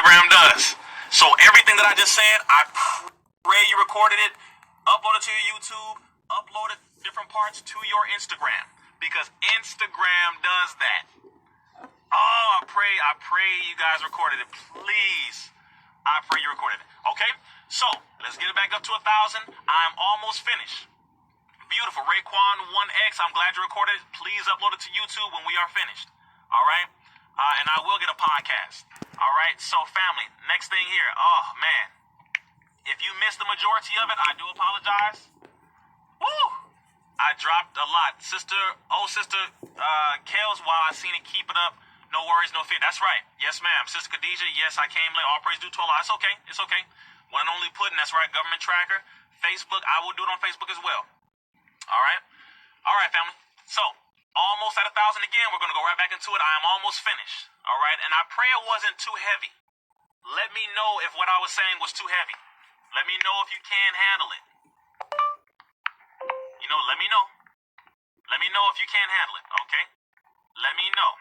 Instagram does. So everything that I just said, I pray you recorded it, upload it to your YouTube, upload it different parts to your Instagram, because Instagram does that. Oh, I pray you guys recorded it. Please. I pray you recorded it. Okay? So, let's get it back up to 1,000. I'm almost finished. Beautiful. Raekwon 1X, I'm glad you recorded it. Please upload it to YouTube when we are finished. All right? And I will get a podcast. All right? So, family, next thing here. Oh, man. If you missed the majority of it, I do apologize. Woo! I dropped a lot. Sister Kels, while I seen it, keep it up. No worries, no fear. That's right. Yes, ma'am. Sister Khadijah, yes, I came late. All praise due to Allah. It's okay. It's okay. One and only pudding. That's right. Government tracker. Facebook. I will do it on Facebook as well. All right. All right, family. So, almost at 1,000 again. We're going to go right back into it. I am almost finished. All right. And I pray it wasn't too heavy. Let me know if what I was saying was too heavy. Let me know if you can handle it. You know, let me know. Let me know if you can handle it. Okay. Let me know.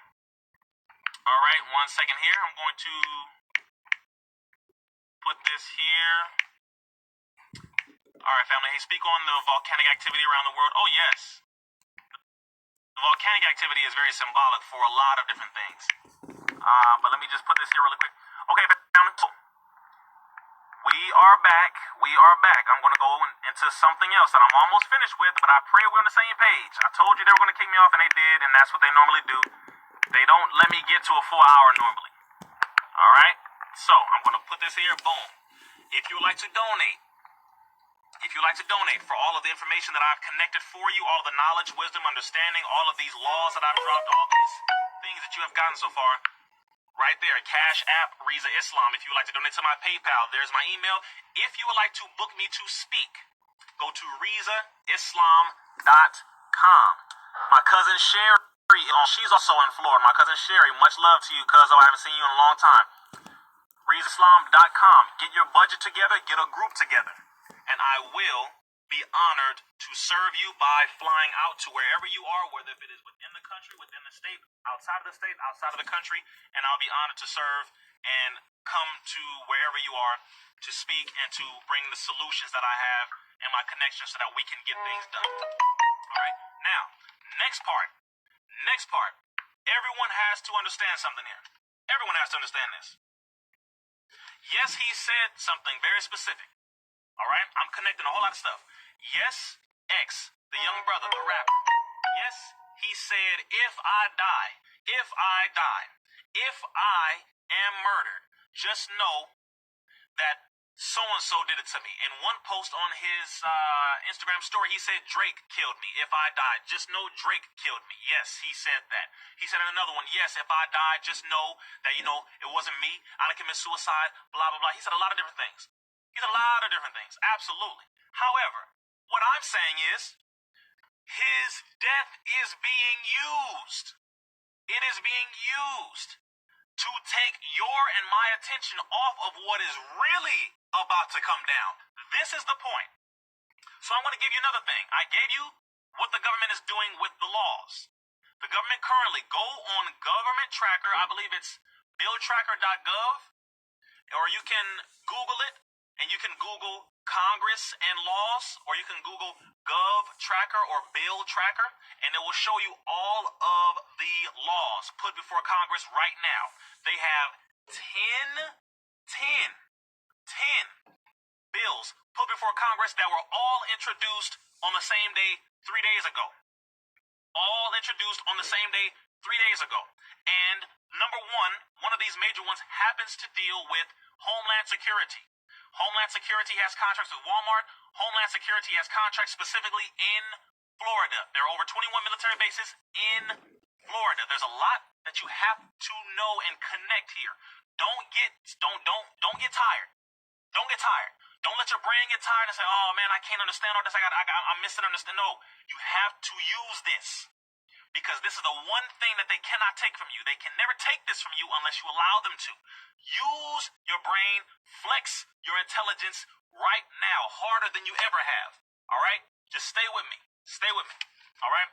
All right. 1 second here. I'm going to put this here. All right, family. Hey, speak on the volcanic activity around the world. Oh, yes. The volcanic activity is very symbolic for a lot of different things. But let me just put this here really quick. Okay, family. So, we are back. We are back. I'm going to go into something else that I'm almost finished with, but I pray we're on the same page. I told you they were going to kick me off, and they did, and that's what they normally do. They don't let me get to a full hour normally. All right? So, I'm going to put this here. Boom. If you would like to donate, for all of the information that I've connected for you, all of the knowledge, wisdom, understanding, all of these laws that I've dropped, all these things that you have gotten so far, right there, Cash App, Rizza Islam. If you would like to donate to my PayPal, there's my email. If you would like to book me to speak, go to RizzaIslam.com. My cousin Sherry, she's also in Florida. My cousin Sherry, much love to you, cuzzo. I haven't seen you in a long time. RizzaIslam.com. Get your budget together, get a group together, and I will be honored to serve you by flying out to wherever you are, whether it is within the country, within the state, outside of the country, and I'll be honored to serve and come to wherever you are to speak and to bring the solutions that I have and my connections so that we can get things done. All right? Now, next part. Everyone has to understand something here. Everyone has to understand this. Yes, he said something very specific. All right? I'm connecting a whole lot of stuff. Yes, X, the young brother, the rapper. Yes, he said, if I am murdered, just know that so-and-so did it to me. In one post on his Instagram story, he said, Drake killed me. If I die, just know Drake killed me. Yes, he said that. He said in another one, yes, if I die, just know that, it wasn't me. I didn't commit suicide, blah, blah, blah. He said a lot of different things. Absolutely. However, what I'm saying is, his death is being used. It is being used to take your and my attention off of what is really about to come down. This is the point. So I'm going to give you another thing. I gave you what the government is doing with the laws. The government currently, go on government tracker, I believe it's billtracker.gov, or you can Google it, and you can Google Congress and laws, or you can Google Gov Tracker or Bill Tracker, and it will show you all of the laws put before Congress right now. They have 10 bills put before Congress that were all introduced on the same day 3 days ago. All introduced on the same day 3 days ago. And number one of these major ones happens to deal with Homeland Security. Homeland Security has contracts with Walmart. Homeland Security has contracts specifically in Florida. There are over 21 military bases in Florida. There's a lot that you have to know and connect here. Don't get tired. Don't get tired. Don't let your brain get tired and say, "Oh man, I can't understand all this. I'm missing understand." No, you have to use this. Because this is the one thing that they cannot take from you. They can never take this from you unless you allow them to. Use your brain, flex your intelligence right now, harder than you ever have. All right? Just stay with me. All right?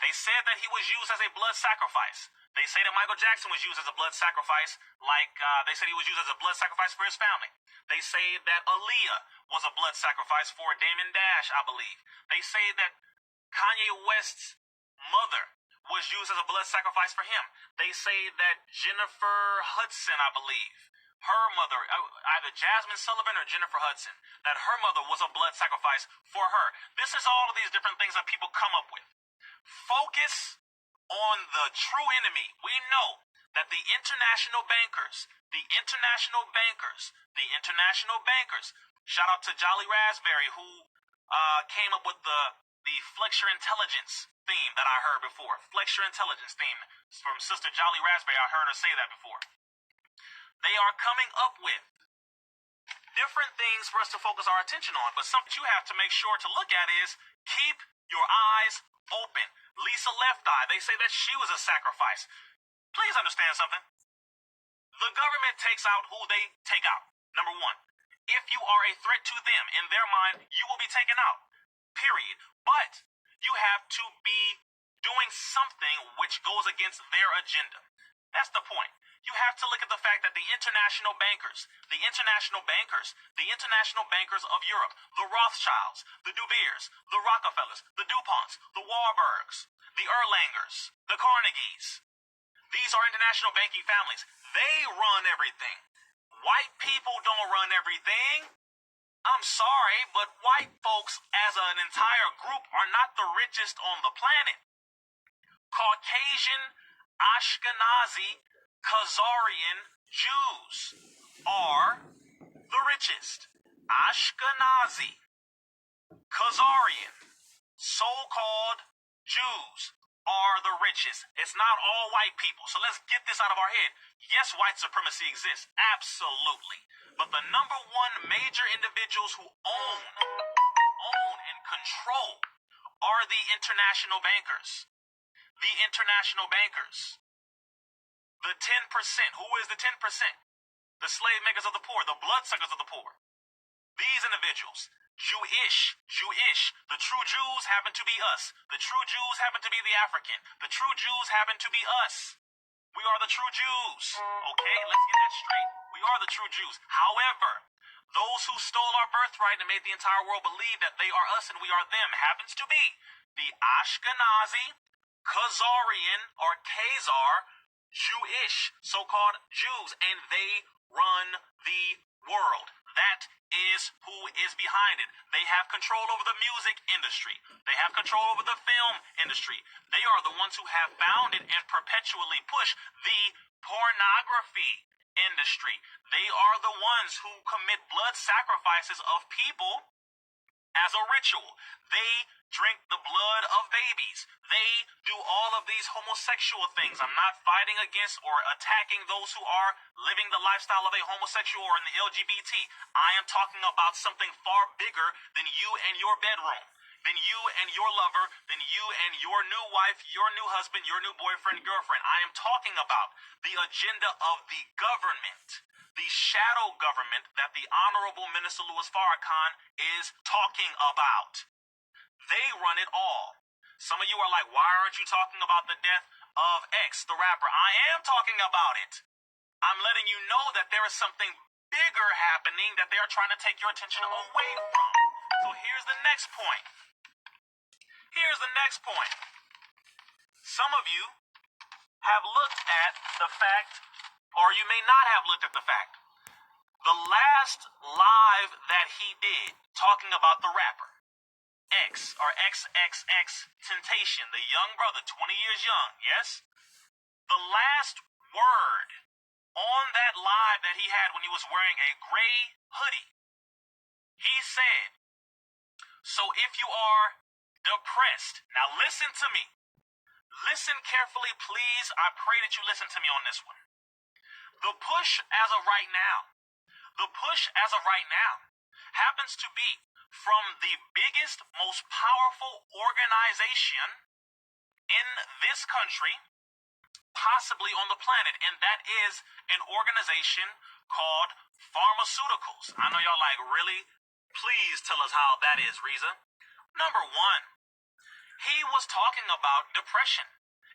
They said that he was used as a blood sacrifice. They say that Michael Jackson was used as a blood sacrifice, like they said he was used as a blood sacrifice for his family. They say that Aaliyah was a blood sacrifice for Damon Dash, I believe. They say that Kanye West's mother was used as a blood sacrifice for him. They say that Jennifer Hudson, I believe, her mother, either Jasmine Sullivan or Jennifer Hudson, that her mother was a blood sacrifice for her. This is all of these different things that people come up with. Focus on the true enemy. We know that the international bankers, shout out to Jolly Raspberry, who came up with the Flex Your Intelligence theme that I heard before. Flex Your Intelligence theme from Sister Jolly Raspberry. I heard her say that before. They are coming up with different things for us to focus our attention on, but something you have to make sure to look at is keep your eyes open. Lisa Left Eye, they say that she was a sacrifice. Please understand something. The government takes out who they take out. Number one, if you are a threat to them, in their mind, you will be taken out. Period. But you have to be doing something which goes against their agenda. That's the point. You have to look at the fact that the international bankers of Europe, the Rothschilds, the De Beers, the Rockefellers, the DuPonts, the Warburgs, the Erlangers, the Carnegies, these are international banking families. They run everything. White people don't run everything. I'm sorry, but white folks as an entire group are not the richest on the planet. Caucasian, Ashkenazi, Khazarian Jews are the richest. Ashkenazi, Khazarian, so-called Jews are the richest. It's not all white people. So let's get this out of our head. Yes, white supremacy exists. Absolutely. But the number one major individuals who own and control are the international bankers. The international bankers. The 10%. Who is the 10%? The slave makers of the poor, the bloodsuckers of the poor. These individuals, Jewish. The true Jews happen to be us. The true Jews happen to be the African. The true Jews happen to be us. We are the true Jews. Okay, let's get that straight. We are the true Jews. However, those who stole our birthright and made the entire world believe that they are us and we are them happens to be the Ashkenazi, Khazarian, or Khazar, Jewish, so-called Jews, and they run the world. That is who is behind it. They have control over the music industry. They have control over the film industry. They are the ones who have founded and perpetually pushed the pornography industry. They are the ones who commit blood sacrifices of people as a ritual. They drink the blood of babies. They do all of these homosexual things. I'm not fighting against or attacking those who are living the lifestyle of a homosexual or in the LGBT. I am talking about something far bigger than you and your bedroom, than you and your lover, than you and your new wife, your new husband, your new boyfriend, girlfriend. I am talking about the agenda of the government. The shadow government that the Honorable Minister Louis Farrakhan is talking about. They run it all. Some of you are like, why aren't you talking about the death of X, the rapper? I am talking about it. I'm letting you know that there is something bigger happening that they are trying to take your attention away from. So here's the next point. Some of you have looked at the fact, or you may not have looked at the fact. The last live that he did, talking about the rapper, X, or XXX Temptation, the young brother, 20 years young, yes? The last word on that live that he had when he was wearing a gray hoodie, he said, so if you are depressed, now listen to me. Listen carefully, please. I pray that you listen to me on this one. The push as of right now happens to be from the biggest, most powerful organization in this country, possibly on the planet, and that is an organization called pharmaceuticals. I know y'all like, really? Please tell us how that is, Rizza. Number one, he was talking about depression.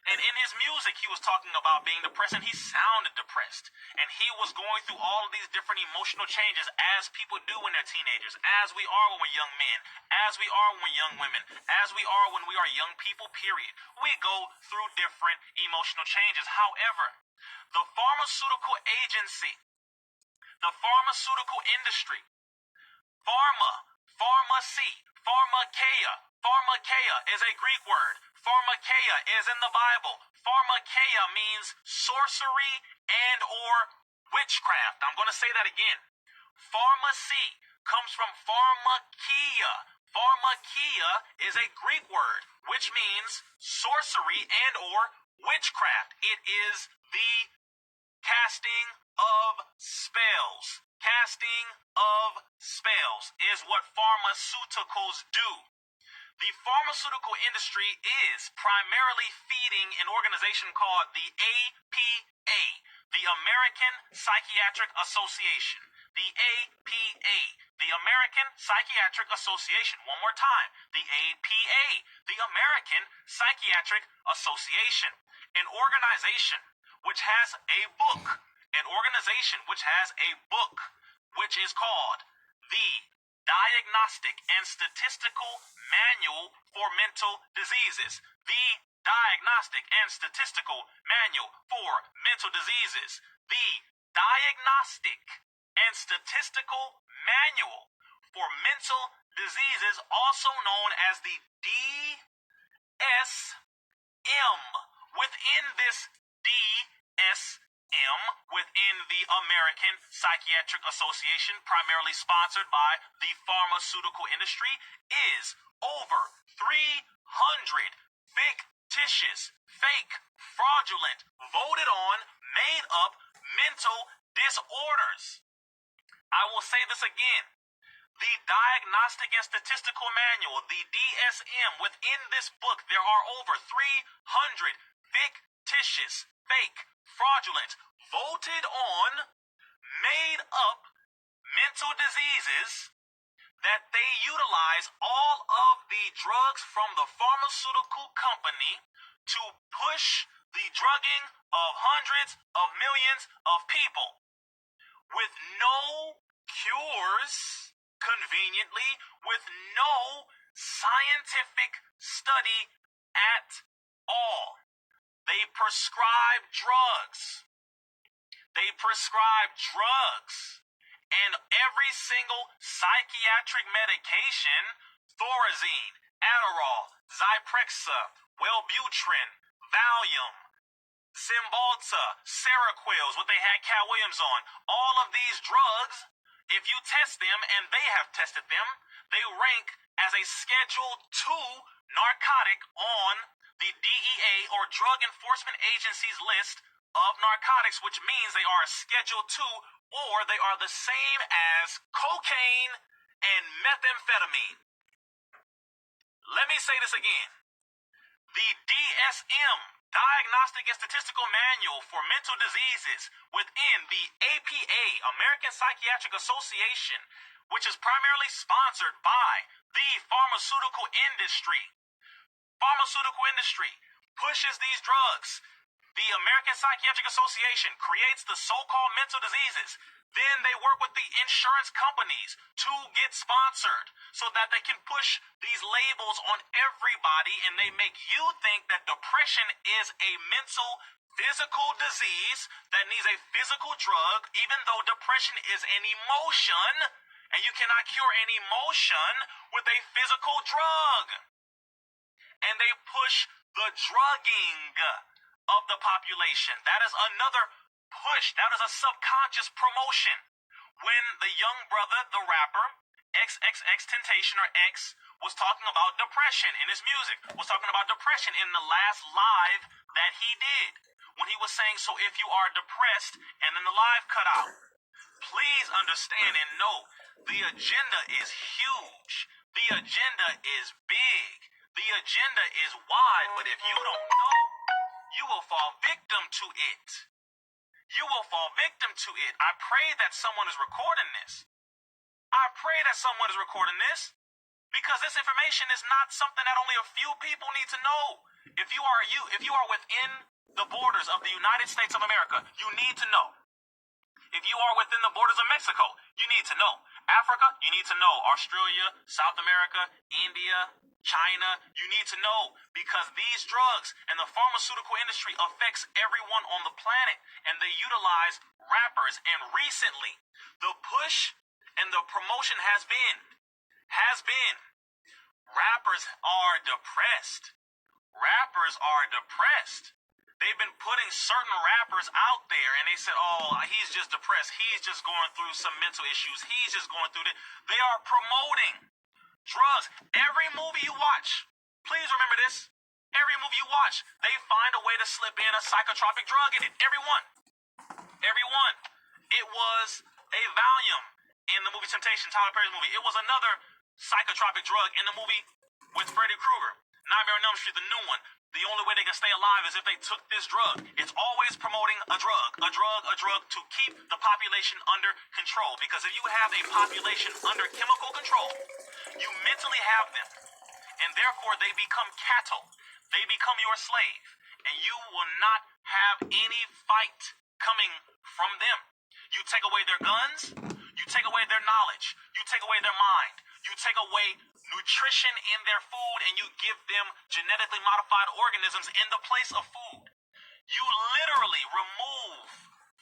And in his music, he was talking about being depressed, and he sounded depressed. And he was going through all of these different emotional changes, as people do when they're teenagers, as we are when we're young men, as we are when we're young women, as we are when we are young people, period. We go through different emotional changes. However, the pharmaceutical agency, the pharmaceutical industry, pharmacy, pharmakeia is a Greek word. Pharmakeia is in the Bible. Pharmakeia means sorcery and or witchcraft. I'm going to say that again. Pharmacy comes from pharmakeia. Pharmakeia is a Greek word, which means sorcery and or witchcraft. It is the casting of spells. Casting of spells is what pharmaceuticals do. The pharmaceutical industry is primarily feeding an organization called the APA, the American Psychiatric Association. The APA, the American Psychiatric Association. One more time. The APA, the American Psychiatric Association. An organization which has a book. An organization which has a book which is called the Diagnostic and Statistical Manual for Mental Diseases. The Diagnostic and Statistical Manual for Mental Diseases. The Diagnostic and Statistical Manual for Mental Diseases, also known as the DSM. Within this DSM, within the American Psychiatric Association, primarily sponsored by the pharmaceutical industry, is over 300 fictitious, fake, fraudulent, voted on, made up mental disorders. I will say this again. The Diagnostic and Statistical Manual, the DSM, within this book, there are over 300 fictitious, fake, fraudulent, voted on, made up mental diseases that they utilize all of the drugs from the pharmaceutical company to push the drugging of hundreds of millions of people with no cures, conveniently, with no scientific study at all. They prescribe drugs. And every single psychiatric medication, Thorazine, Adderall, Zyprexa, Wellbutrin, Valium, Cymbalta, Seroquel, what they had Cat Williams on, all of these drugs, if you test them, and they have tested them, they rank as a Schedule II narcotic on the DEA or Drug Enforcement Agency's list of narcotics, which means they are a Schedule II, or they are the same as cocaine and methamphetamine. Let me say this again. The DSM, Diagnostic and Statistical Manual for Mental Diseases, within the APA, American Psychiatric Association, which is primarily sponsored by the pharmaceutical industry. Pharmaceutical industry pushes these drugs. The American Psychiatric Association creates the so-called mental diseases. Then they work with the insurance companies to get sponsored so that they can push these labels on everybody, and they make you think that depression is a mental, physical disease that needs a physical drug, even though depression is an emotion, and you cannot cure an emotion with a physical drug. And they push the drugging of the population. That is another push. That is a subconscious promotion. When the young brother, the rapper, XXXTentacion or X, was talking about depression in his music, was talking about depression in the last live that he did. When he was saying, so if you are depressed, and then the live cut out. Please understand and know, the agenda is huge. The agenda is big. The agenda is wide, but if you don't know, you will fall victim to it. You will fall victim to it. I pray that someone is recording this. I pray that someone is recording this, because this information is not something that only a few people need to know. If you are within the borders of the United States of America, you need to know. If you are within the borders of Mexico, you need to know. Africa, you need to know. Australia, South America, India, China, you need to know, because these drugs and the pharmaceutical industry affects everyone on the planet, and they utilize rappers. And recently, the push and the promotion has been rappers are depressed. Rappers are depressed. They've been putting certain rappers out there, and they said, oh, he's just depressed. He's just going through some mental issues. He's just going through this. They are promoting drugs. Every movie you watch, please remember this. Every movie you watch, they find a way to slip in a psychotropic drug in it. Everyone. It was a Valium in the movie Temptation, Tyler Perry's movie. It was another psychotropic drug in the movie with Freddy Krueger, Nightmare on Elm Street, the new one. The only way they can stay alive is if they took this drug. It's always promoting a drug to keep the population under control. Because if you have a population under chemical control, you mentally have them. And therefore they become cattle. They become your slave. And you will not have any fight coming from them. You take away their guns, you take away their knowledge, you take away their mind, you take away nutrition in their food, and you give them genetically modified organisms in the place of food. You literally remove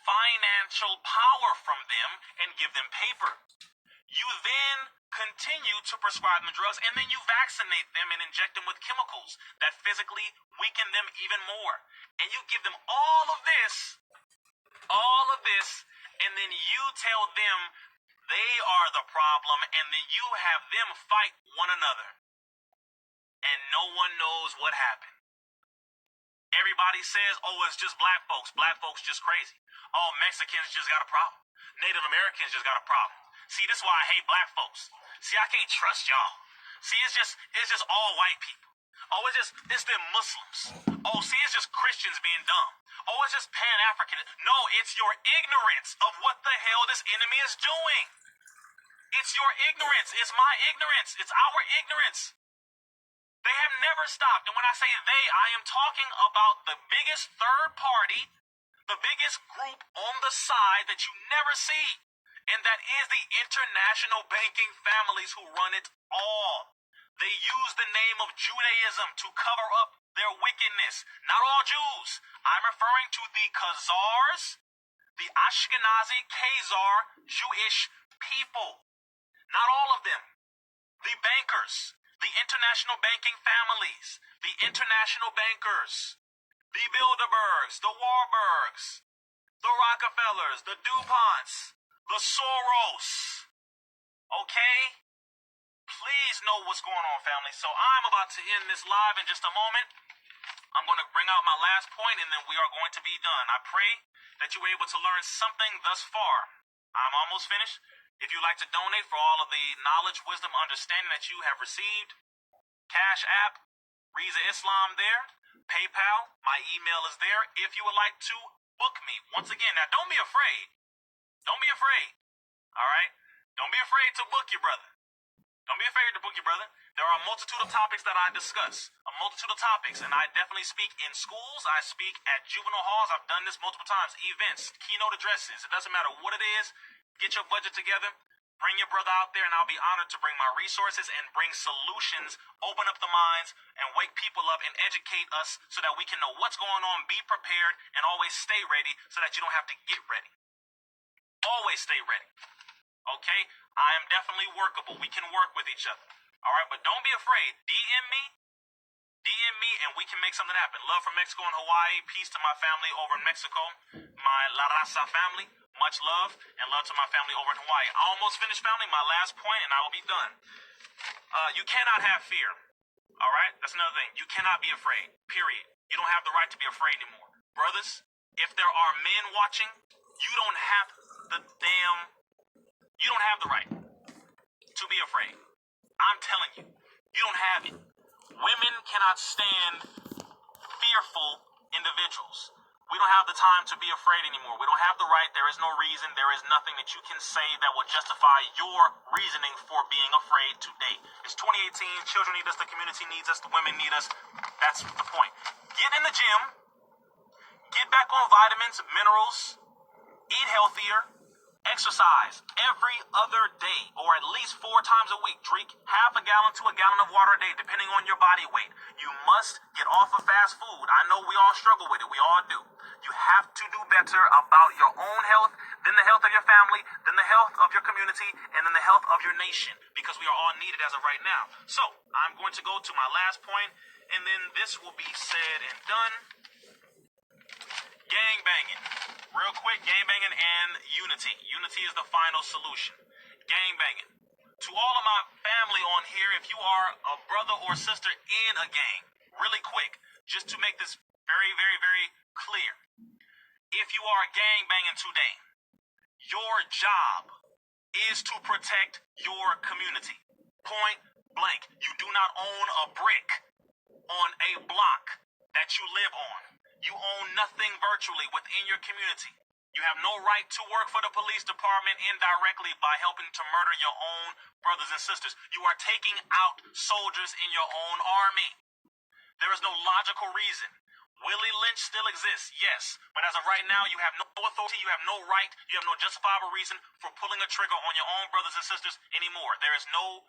financial power from them and give them paper. You then continue to prescribe them drugs, and then you vaccinate them and inject them with chemicals that physically weaken them even more. And you give them all of this, and then you tell them they are the problem, and then you have them fight one another. And no one knows what happened. Everybody says, oh, it's just black folks. Black folks just crazy. Oh, Mexicans just got a problem. Native Americans just got a problem. See, this is why I hate black folks. See, I can't trust y'all. See, it's just all white people. Oh, it's them Muslims. Oh, see, it's just Christians being dumb. Oh, it's just Pan-African. No, it's your ignorance of what the hell this enemy is doing. It's your ignorance. It's my ignorance. It's our ignorance. They have never stopped. And when I say they, I am talking about the biggest third party, the biggest group on the side that you never see. And that is the international banking families who run it all. They use the name of Judaism to cover up their wickedness. Not all Jews. I'm referring to the Khazars, the Ashkenazi Khazar Jewish people. Not all of them. The bankers, the international banking families, the international bankers, the Bilderbergs, the Warburgs, the Rockefellers, the DuPonts, the Soros. Okay? Please know what's going on, family. So I'm about to end this live in just a moment. I'm going to bring out my last point, and then we are going to be done. I pray that you were able to learn something thus far. I'm almost finished. If you'd like to donate for all of the knowledge, wisdom, understanding that you have received, Cash App, Rizza Islam there, PayPal, my email is there. If you would like to book me, once again, now don't be afraid. Don't be afraid. All right? Don't be afraid to book your brother. Don't be afraid to book your brother. There are a multitude of topics that I discuss. A multitude of topics. And I definitely speak in schools. I speak at juvenile halls. I've done this multiple times. Events, keynote addresses. It doesn't matter what it is. Get your budget together. Bring your brother out there, and I'll be honored to bring my resources and bring solutions, open up the minds, and wake people up and educate us so that we can know what's going on, be prepared, and always stay ready so that you don't have to get ready. Always stay ready. Okay? I am definitely workable. We can work with each other. All right? But don't be afraid. DM me, and we can make something happen. Love from Mexico and Hawaii. Peace to my family over in Mexico. My La Raza family. Much love, and love to my family over in Hawaii. I almost finished, family. My last point, and I will be done. You cannot have fear. All right? That's another thing. You cannot be afraid. Period. You don't have the right to be afraid anymore. Brothers, if there are men watching, you don't have the right to be afraid. I'm telling you, you don't have it. Women cannot stand fearful individuals. We don't have the time to be afraid anymore. We don't have the right. There is no reason. There is nothing that you can say that will justify your reasoning for being afraid today. It's 2018. Children need us. The community needs us. The women need us. That's the point. Get in the gym. Get back on vitamins, minerals. Eat healthier. Exercise every other day, or at least 4 times a week. Drink half a gallon to a gallon of water a day, depending on your body weight. You must get off of fast food. I know we all struggle with it. We all do. You have to do better about your own health, then the health of your family, then the health of your community, and then the health of your nation, because we are all needed as of right now. So, I'm going to go to my last point, and then this will be said and done. Gang banging. Real quick, gang banging and unity. Unity is the final solution. Gang banging. To all of my family on here, if you are a brother or sister in a gang, really quick, just to make this very, very, very clear. If you are gang banging today, your job is to protect your community. Point blank. You do not own a brick on a block that you live on. You own nothing virtually within your community. You have no right to work for the police department indirectly by helping to murder your own brothers and sisters. You are taking out soldiers in your own army. There is no logical reason. Willie Lynch still exists, yes, but as of right now, you have no authority, you have no right, you have no justifiable reason for pulling a trigger on your own brothers and sisters anymore. There is no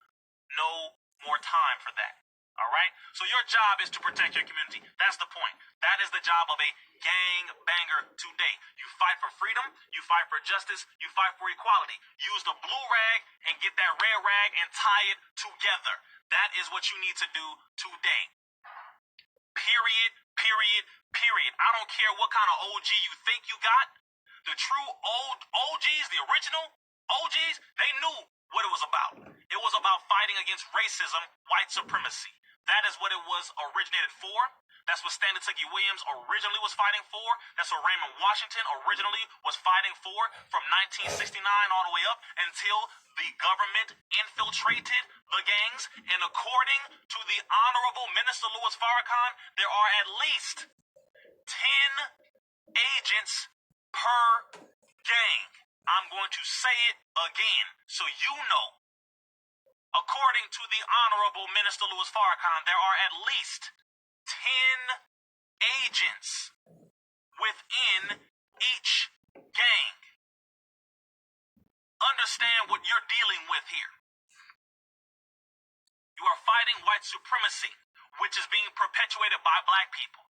more time for that. All right? So your job is to protect your community. That's the point. That is the job of a gang banger today. You fight for freedom. You fight for justice. You fight for equality. Use the blue rag and get that red rag and tie it together. That is what you need to do today. Period, period, period. I don't care what kind of OG you think you got. The true old OGs, the original OGs, they knew what it was about. It was about fighting against racism, white supremacy. That is what it was originated for. That's what Stanley Tookie Williams originally was fighting for. That's what Raymond Washington originally was fighting for from 1969 all the way up until the government infiltrated the gangs. And according to the Honorable Minister Louis Farrakhan, there are at least 10 agents per gang. I'm going to say it again so you know. According to the Honorable Minister Louis Farrakhan, there are at least 10 agents within each gang. Understand what you're dealing with here. You are fighting white supremacy, which is being perpetuated by black people.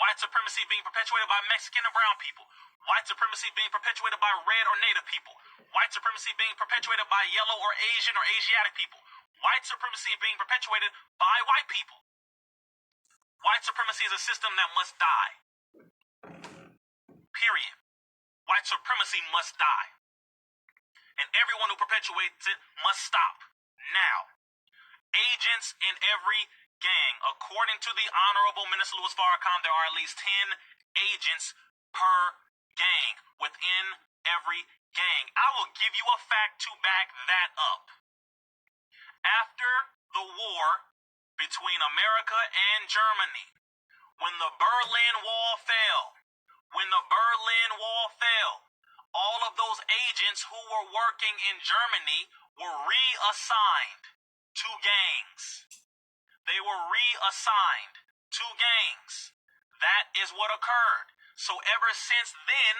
White supremacy being perpetuated by Mexican and brown people. White supremacy being perpetuated by red or native people. White supremacy being perpetuated by yellow or Asian or Asiatic people. White supremacy being perpetuated by white people. White supremacy is a system that must die. Period. White supremacy must die. And everyone who perpetuates it must stop. Now. Agents in every gang. According to the Honorable Minister Louis Farrakhan, there are at least 10 agents per gang within every gang. I will give you a fact to back that up. After the war between America and Germany, when the Berlin Wall fell, all of those agents who were working in Germany were reassigned to gangs. They were reassigned to gangs. That is what occurred. So ever since then,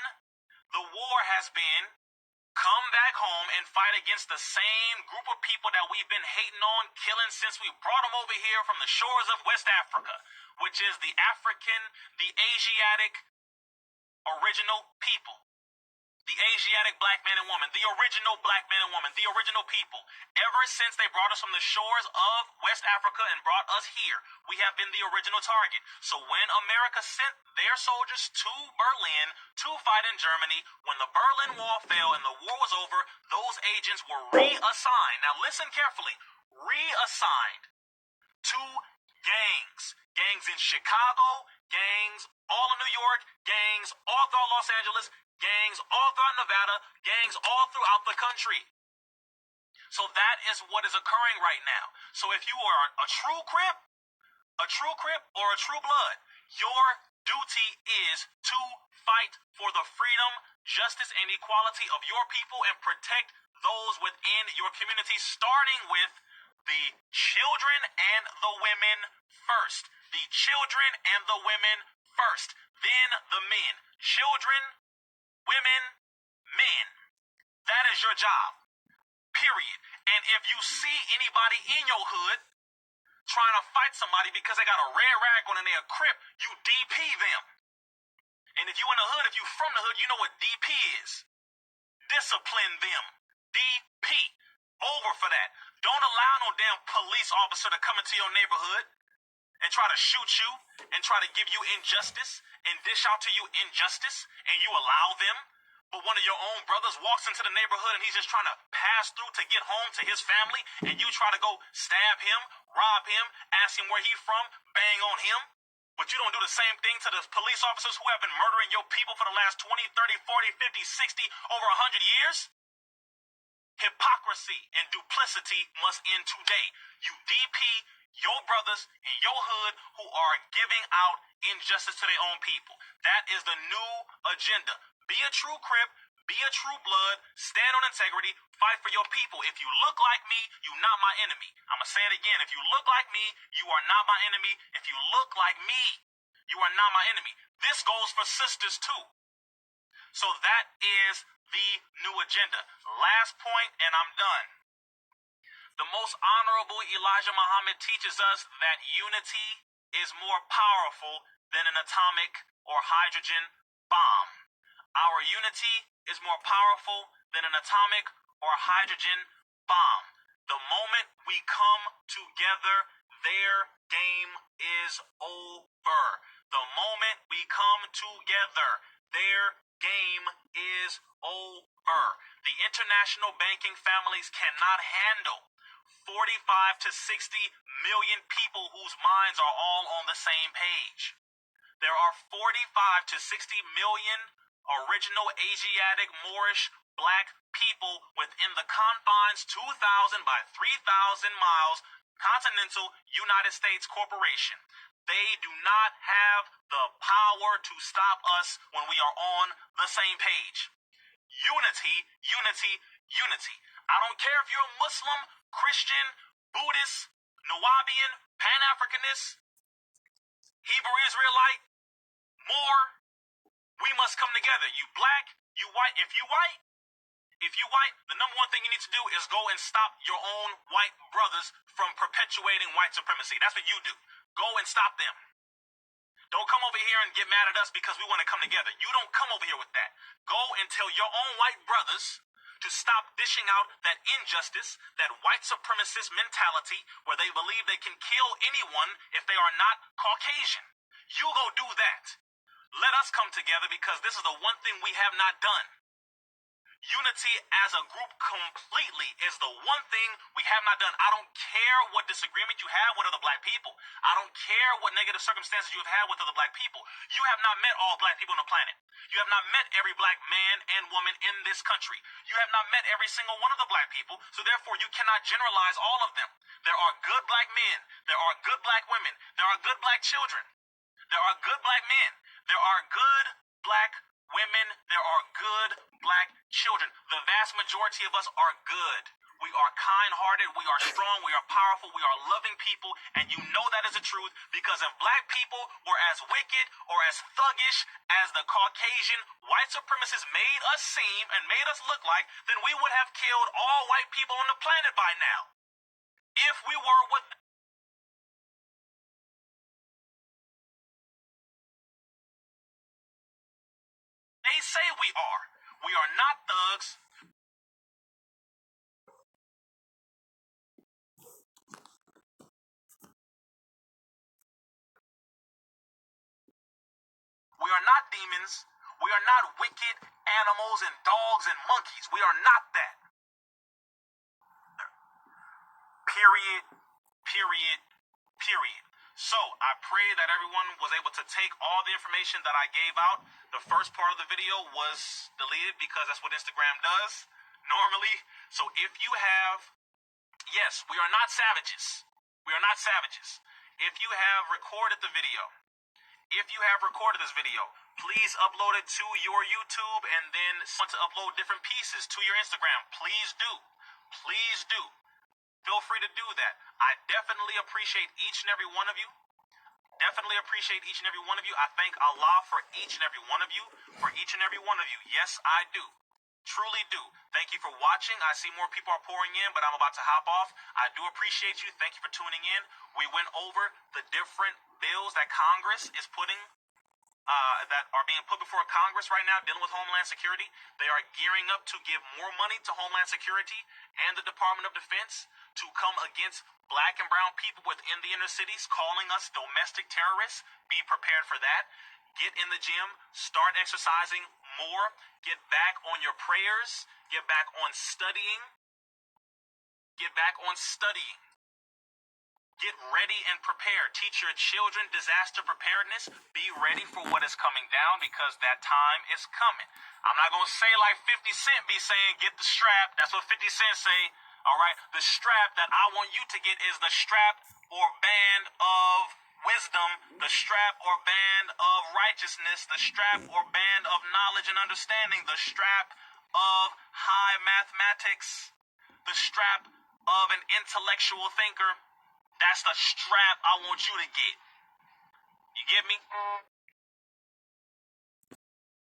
the war has been come back home and fight against the same group of people that we've been hating on, killing since we brought them over here from the shores of West Africa, which is the African, the Asiatic original people. The Asiatic black man and woman, the original black man and woman, the original people. Ever since they brought us from the shores of West Africa and brought us here, we have been the original target. So when America sent their soldiers to Berlin to fight in Germany, when the Berlin Wall fell and the war was over, those agents were reassigned. Now listen carefully. Reassigned to gangs. Gangs in Chicago, gangs all in New York, gangs all throughout Los Angeles, gangs all throughout Nevada, gangs all throughout the country. So that is what is occurring right now. So if you are a true Crip or a true blood, your duty is to fight for the freedom, justice, and equality of your people and protect those within your community, starting with the children and the women first. The children and the women first. Then the men. Children, women, men. That is your job. Period. And if you see anybody in your hood trying to fight somebody because they got a red rag on and they're a Crip, you DP them. And if you in the hood, if you from the hood, you know what DP is. Discipline them. DP. Over for that. Don't allow no damn police officer to come into your neighborhood and try to shoot you and try to give you injustice and dish out to you injustice, and you allow them. But one of your own brothers walks into the neighborhood and he's just trying to pass through to get home to his family, and you try to go stab him, rob him, ask him where he's from, bang on him. But you don't do the same thing to the police officers who have been murdering your people for the last 20, 30, 40, 50, 60, over 100 years. Hypocrisy and duplicity must end today. You DP your brothers in your hood who are giving out injustice to their own people. That is the new agenda. Be a true Crip, be a true blood, stand on integrity, fight for your people. If you look like me, you're not my enemy. I'm going to say it again. If you look like me, you are not my enemy. If you look like me, you are not my enemy. This goes for sisters too. So that is the new agenda. Last point, and I'm done. The most honorable Elijah Muhammad teaches us that unity is more powerful than an atomic or hydrogen bomb. Our unity is more powerful than an atomic or hydrogen bomb. The moment we come together, their game is over. The moment we come together, their game is over. The international banking families cannot handle 45 to 60 million people whose minds are all on the same page. There are 45 to 60 million original Asiatic, Moorish, black people within the confines 2,000 by 3,000 miles continental United States corporation. They do not have the power to stop us when we are on the same page. Unity, unity, unity. I don't care if you're a Muslim, Christian, Buddhist, Nawabian, Pan-Africanist, Hebrew Israelite, Moor. We must come together. You black, you white. If you white, the number one thing you need to do is go and stop your own white brothers from perpetuating white supremacy. That's what you do. Go and stop them. Don't come over here and get mad at us because we want to come together. You don't come over here with that. Go and tell your own white brothers to stop dishing out that injustice, that white supremacist mentality where they believe they can kill anyone if they are not Caucasian. You go do that. Let us come together because this is the one thing we have not done. Unity as a group completely is the one thing we have not done. I don't care what disagreement you have with other black people. I don't care what negative circumstances you have had with other black people. You have not met all black people on the planet. You have not met every black man and woman in this country. You have not met every single one of the black people, so therefore you cannot generalize all of them. There are good black men. There are good black women. There are good black children. There are good black men. There are good black women. There are good black children. The vast majority of us are good. We are kind-hearted. We are strong. We are powerful. We are loving people. And you know that is the truth because if black people were as wicked or as thuggish as the Caucasian white supremacists made us seem and made us look like, then we would have killed all white people on the planet by now. If we were what they say we are. We are not thugs. We are not demons. We are not wicked animals and dogs and monkeys. We are not that. Period. Period. Period. So, I pray that everyone was able to take all the information that I gave out. The first part of the video was deleted because that's what Instagram does normally. So, if you have, yes, we are not savages. We are not savages. If you have recorded the video If you have recorded this video, please upload it to your YouTube and then want to upload different pieces to your Instagram. Please do. Please do. Feel free to do that. I definitely appreciate each and every one of you. Definitely appreciate each and every one of you. I thank Allah for each and every one of you. For each and every one of you. Yes, I do. Truly do. Thank you for watching. I see more people are pouring in, but I'm about to hop off. I do appreciate you. Thank you for tuning in. We went over the different bills that Congress is putting that are being put before Congress right now dealing with Homeland Security. They are gearing up to give more money to Homeland Security and the Department of Defense to come against black and brown people within the inner cities, calling us domestic terrorists. Be prepared for that. Get in the gym, start exercising more, get back on your prayers, get back on studying, get back on studying. Get ready and prepared. Teach your children disaster preparedness. Be ready for what is coming down because that time is coming. I'm not going to say like 50 Cent be saying, get the strap. That's what 50 Cent say. All right. The strap that I want you to get is the strap or band of wisdom, the strap or band of righteousness, the strap or band of knowledge and understanding, the strap of high mathematics, the strap of an intellectual thinker. That's the strap I want you to get. You get me?